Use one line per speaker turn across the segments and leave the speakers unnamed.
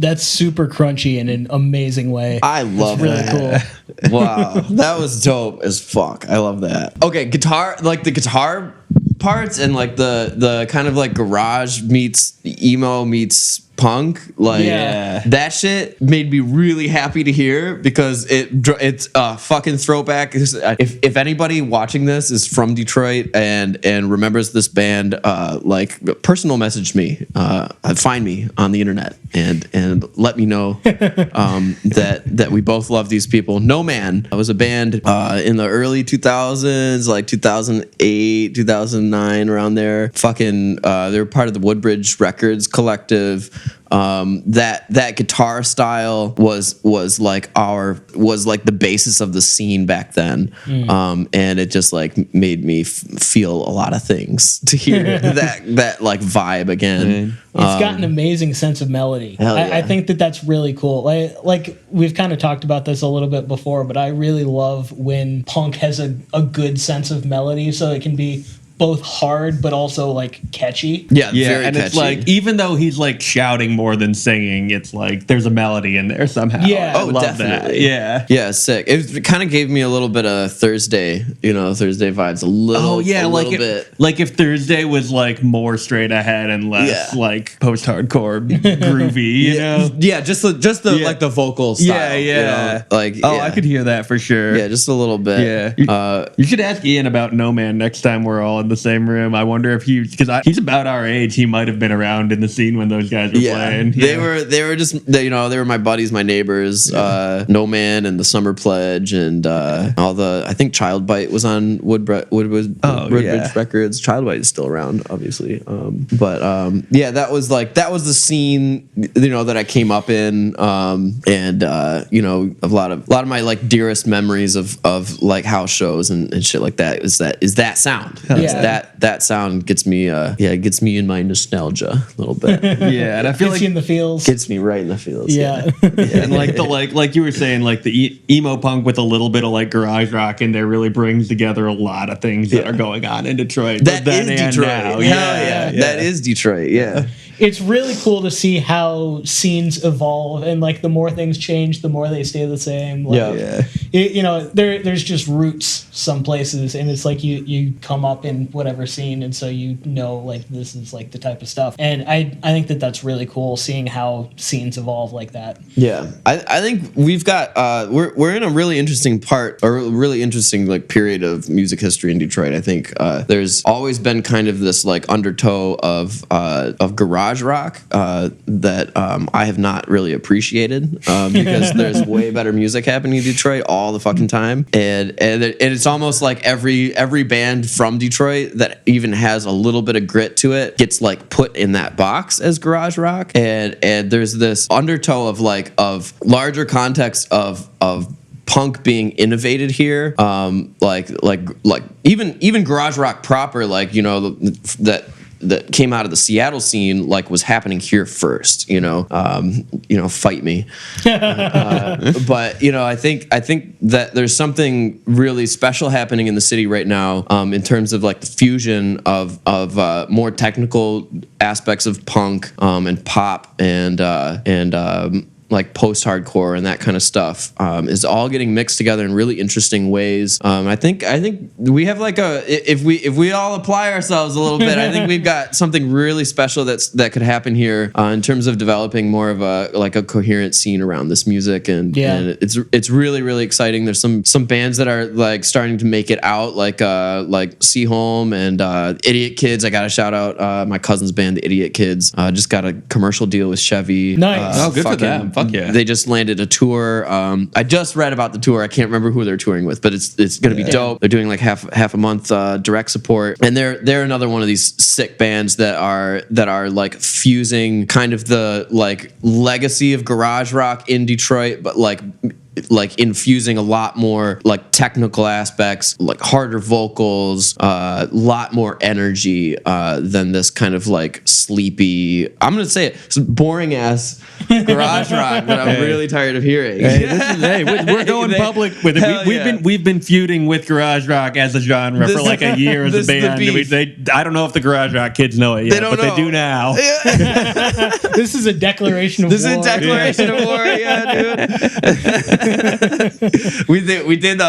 That's super crunchy in an amazing way.
I love
really
that.
Cool.
Wow, that was dope as fuck. I love that. Okay, guitar, like the guitar parts and like the kind of like garage meets emo meets punk, like that shit made me really happy to hear, because it's a fucking throwback. If anybody watching this is from Detroit and remembers this band, like personal message me, find me on the internet and let me know that we both love these people. No Man was a band in the early 2000s, like 2008, 2009, around there. Fucking they were part of the Woodbridge Records collective. That guitar style was like the basis of the scene back then, and it just like made me feel a lot of things to hear that like vibe again.
It's got an amazing sense of melody. I think that's really cool. Like we've kind of talked about this a little bit before, but I really love when punk has a good sense of melody, so it can be both hard but also like catchy.
Yeah,
very
and
catchy.
it's like, even though he's like shouting more than singing, it's like there's a melody in there somehow.
Yeah.
I love
definitely.
that.
Yeah, sick. It kind of gave me a little bit of Thursday vibes. A little bit.
Like if Thursday was like more straight ahead and less like post-hardcore groovy, you know?
Yeah, just the like the vocal style.
Yeah.
You know?
I could hear that for sure.
Yeah, just a little bit.
Yeah. You should ask Ian about No Man next time we're all in the same room. I wonder if he's about our age. He might have been around in the scene when those guys were playing.
They were just they were my buddies, my neighbors. No Man and the Summer Pledge and all the, I think Child Bite was on Woodbridge Records. Child Bite is still around, obviously. That was the scene, that I came up in, and a lot of my like dearest memories of like house shows and shit like that is that sound. That sound gets me in my nostalgia a little bit.
Yeah, and I feel
Gets you in the feels.
Gets me right in the feels.
Yeah.
And like like you were saying, like the emo punk with a little bit of like garage rock in there really brings together a lot of things that are going on in Detroit.
That is Detroit.
Now.
Yeah. That is Detroit. Yeah.
It's really cool to see how scenes evolve, and like the more things change, the more they stay the same. Like, there's just roots some places, and it's like you come up in whatever scene, and so like this is like the type of stuff. And I think that's really cool, seeing how scenes evolve like that.
Yeah, I think we've got we're in a really interesting like period of music history in Detroit. I think there's always been kind of this like undertow of garage rock that I have not really appreciated, because there's way better music happening in Detroit all the fucking time, and it's almost like every band from Detroit that even has a little bit of grit to it gets like put in that box as garage rock, and there's this undertow of larger context of punk being innovated here, like even garage rock proper, like that came out of the Seattle scene, like was happening here first, fight me. But I think that there's something really special happening in the city right now, in terms of like the fusion of more technical aspects of punk, and pop and like post-hardcore and that kind of stuff, is all getting mixed together in really interesting ways. I think we have like if we all apply ourselves a little bit, I think we've got something really special that could happen here, in terms of developing more of a coherent scene around this music, and it's really, really exciting. There's some bands that are like starting to make it out, like Seaholm and Idiot Kids. I got to shout out my cousin's band, the Idiot Kids. Just got a commercial deal with Chevy.
Nice.
Good for them. Fuck yeah.
They just landed a tour. I just read about the tour. I can't remember who they're touring with, but it's going to be dope. They're doing like half a month direct support, and they're another one of these sick bands that are like fusing kind of the like legacy of garage rock in Detroit, but like like infusing a lot more like technical aspects, like harder vocals, a lot more energy than this kind of like sleepy, I'm gonna say it, boring ass garage rock that I'm really tired of hearing.
We're going public with it. We've been feuding with garage rock as a genre for like a year as a band. I don't know if the garage rock kids know it yet, but they do now.
This is a declaration of war.
This is a declaration of war, yeah, dude. we did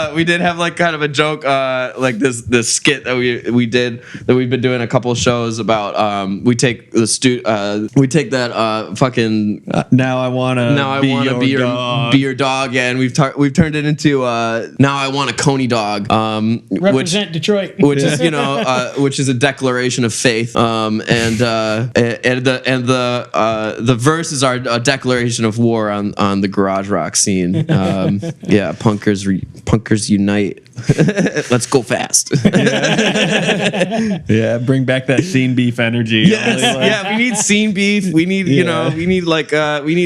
have like kind of a joke, like this skit that we've been doing a couple of shows about. We take that fucking
now I wanna be
your dog, yeah, and we've turned it into now I want a Coney dog,
represent Detroit,
which is which is a declaration of faith, and the verse is our declaration of war on the garage rock scene. Yeah, punkers unite. Let's go fast.
Yeah, bring back that scene beef energy.
Yes, yeah, we need scene beef. We need we need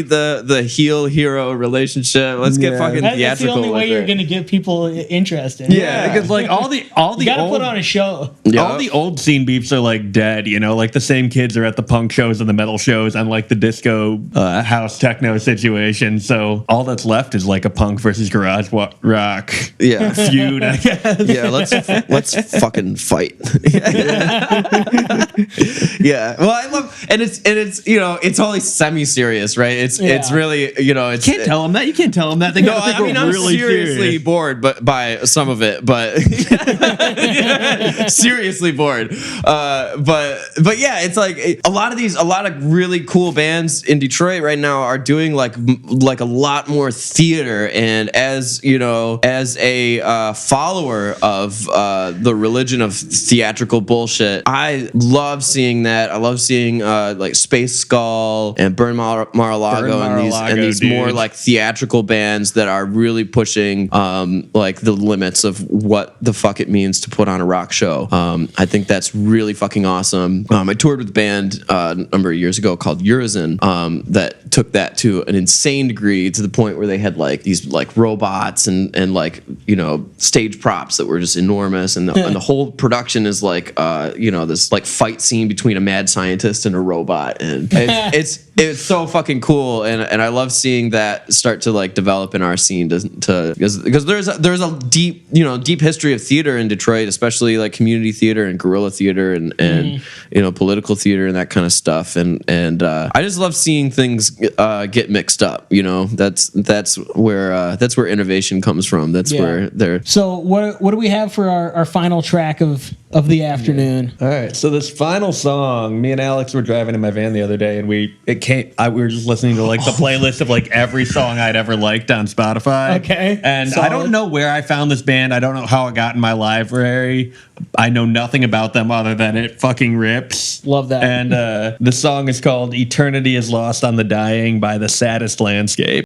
the heel hero relationship. Let's get fucking theatrical.
That's the only way you're gonna get people interested.
Yeah, because like all the
you gotta put on a show.
All the old scene beefs are like dead. Like the same kids are at the punk shows and the metal shows, unlike the disco house techno situation. So all that's left is like a punk versus garage rock feud. I guess.
Yeah, let's fucking fight. Yeah. Well, I love and it's it's only semi-serious, right? It's really it's
can't tell them that. You can't tell them that.
I'm really seriously bored by some of it, but seriously bored. But yeah, it's like a lot of really cool bands in Detroit right now are doing like a lot more theater, and as a follower of the religion of theatrical bullshit, I love seeing that. I love seeing like Space Skull and Burn Mar-a-Lago and these more like theatrical bands that are really pushing like the limits of what the fuck it means to put on a rock show. I think that's really fucking awesome. I toured with a band a number of years ago called Urizen that took that to an insane degree, to the point where they had like these like robots and like stage props that were just enormous, and the whole production is like this like fight scene between a mad scientist and a robot, and it's so fucking cool, and I love seeing that start to like develop in our scene because there's a deep history of theater in Detroit, especially like community theater and guerrilla theater and political theater and that kind of stuff, and I just love seeing things get mixed up. That's where innovation comes from. That's where they're.
So what do we have for our final track of the afternoon?
All right, so this final song, me and Alex were driving in my van the other day, and we were just listening to like the playlist of like every song I'd ever liked on Spotify.
Okay,
and solid. I don't know where I found this band. I don't know how it got in my library. I know nothing about them other than it fucking rips.
Love that.
And the song is called "Eternity is Lost on the Dying" by The Saddest Landscape.